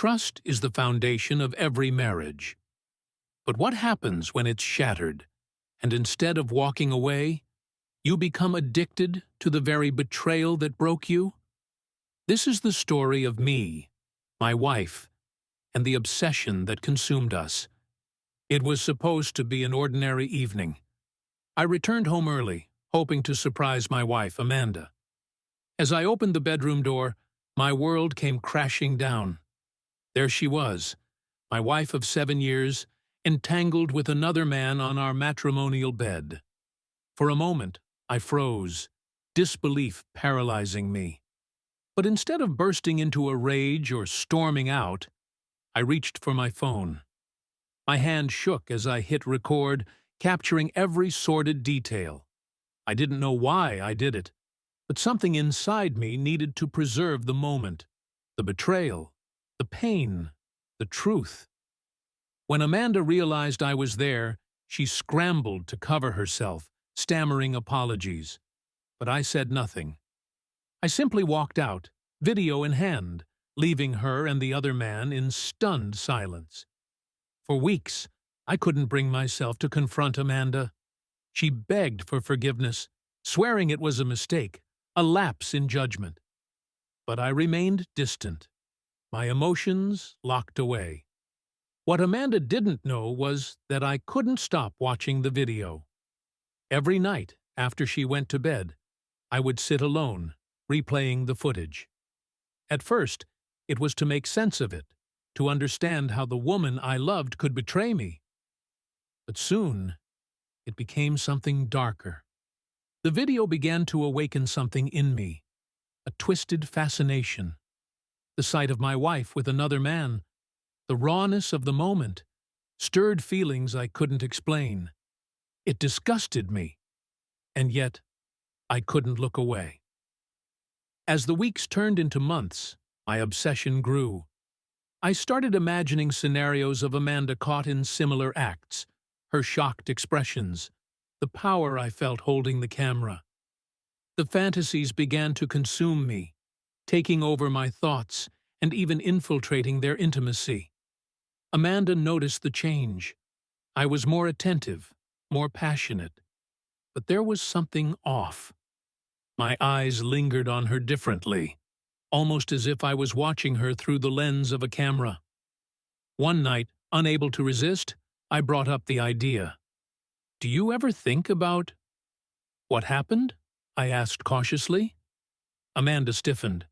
Trust is the foundation of every marriage. But what happens when it's shattered, and instead of walking away, you become addicted to the very betrayal that broke you? This is the story of me, my wife, and the obsession that consumed us. It was supposed to be an ordinary evening. I returned home early, hoping to surprise my wife, Amanda. As I opened the bedroom door, my world came crashing down. There she was, my wife of 7 years, entangled with another man on our matrimonial bed. For a moment, I froze, disbelief paralyzing me. But instead of bursting into a rage or storming out, I reached for my phone. My hand shook as I hit record, capturing every sordid detail. I didn't know why I did it, but something inside me needed to preserve the moment, the betrayal, the pain, the truth. When Amanda realized I was there, she scrambled to cover herself, stammering apologies. But I said nothing. I simply walked out, video in hand, leaving her and the other man in stunned silence. For weeks, I couldn't bring myself to confront Amanda. She begged for forgiveness, swearing it was a mistake, a lapse in judgment. But I remained distant, my emotions locked away. What Amanda didn't know was that I couldn't stop watching the video. Every night, after she went to bed, I would sit alone, replaying the footage. At first, it was to make sense of it, to understand how the woman I loved could betray me. But soon, it became something darker. The video began to awaken something in me, a twisted fascination. The sight of my wife with another man, the rawness of the moment, stirred feelings I couldn't explain. It disgusted me, and yet I couldn't look away. As the weeks turned into months, my obsession grew. I started imagining scenarios of Amanda caught in similar acts, her shocked expressions, the power I felt holding the camera. The fantasies began to consume me, taking over my thoughts and even infiltrating their intimacy. Amanda noticed the change. I was more attentive, more passionate. But there was something off. My eyes lingered on her differently, almost as if I was watching her through the lens of a camera. One night, unable to resist, I brought up the idea. "Do you ever think about what happened?" I asked cautiously. Amanda stiffened.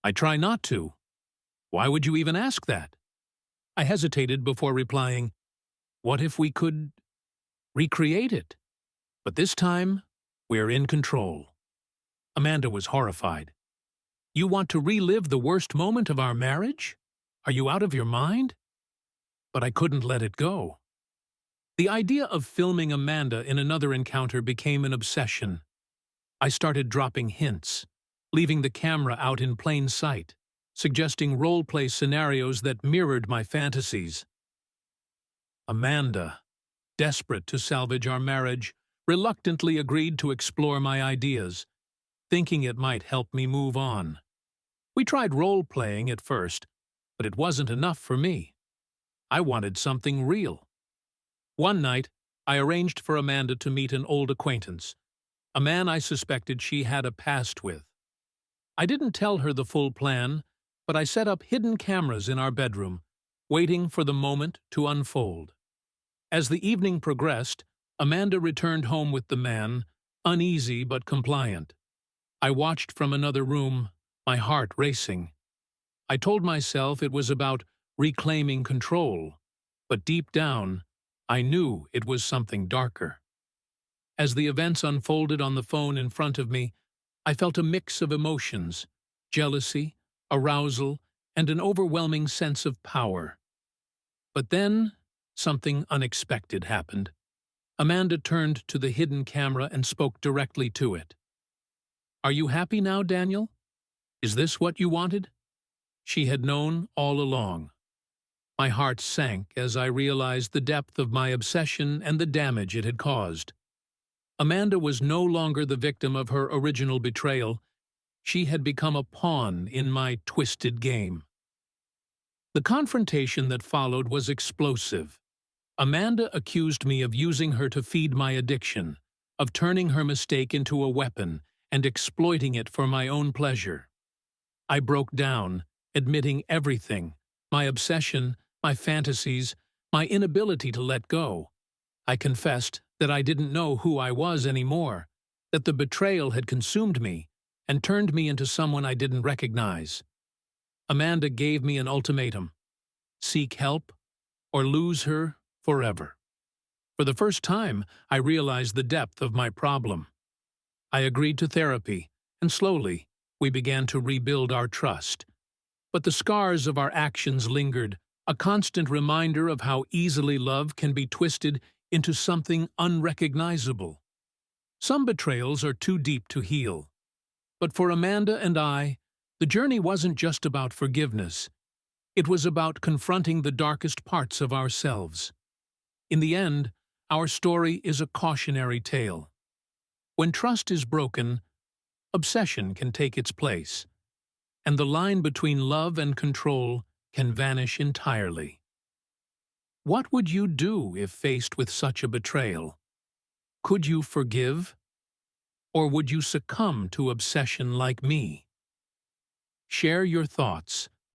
"I try not to." "Why would you even ask that?" I hesitated before replying, "What if we could recreate it? But this time, we're in control." Amanda was horrified. "You want to relive the worst moment of our marriage? Are you out of your mind?" But I couldn't let it go. The idea of filming Amanda in another encounter became an obsession. I started dropping hints, leaving the camera out in plain sight, suggesting role-play scenarios that mirrored my fantasies. Amanda, desperate to salvage our marriage, reluctantly agreed to explore my ideas, thinking it might help me move on. We tried role-playing at first, but it wasn't enough for me. I wanted something real. One night, I arranged for Amanda to meet an old acquaintance, a man I suspected she had a past with. I didn't tell her the full plan, but I set up hidden cameras in our bedroom, waiting for the moment to unfold. As the evening progressed, Amanda returned home with the man, uneasy but compliant. I watched from another room, my heart racing. I told myself it was about reclaiming control, but deep down, I knew it was something darker. As the events unfolded on the phone in front of me, I felt a mix of emotions, jealousy, arousal, and an overwhelming sense of power. But then, something unexpected happened. Amanda turned to the hidden camera and spoke directly to it. "Are you happy now, Daniel? Is this what you wanted?" She had known all along. My heart sank as I realized the depth of my obsession and the damage it had caused. Amanda was no longer the victim of her original betrayal. She had become a pawn in my twisted game. The confrontation that followed was explosive. Amanda accused me of using her to feed my addiction, of turning her mistake into a weapon and exploiting it for my own pleasure. I broke down, admitting everything: my obsession, my fantasies, my inability to let go. I confessed that I didn't know who I was anymore, that the betrayal had consumed me and turned me into someone I didn't recognize. Amanda gave me an ultimatum: seek help or lose her forever. For the first time, I realized the depth of my problem. I agreed to therapy, and slowly, we began to rebuild our trust. But the scars of our actions lingered, a constant reminder of how easily love can be twisted into something unrecognizable. Some betrayals are too deep to heal. But for Amanda and I, the journey wasn't just about forgiveness. It was about confronting the darkest parts of ourselves. In the end, our story is a cautionary tale. When trust is broken, obsession can take its place, and the line between love and control can vanish entirely. What would you do if faced with such a betrayal? Could you forgive? Or would you succumb to obsession like me? Share your thoughts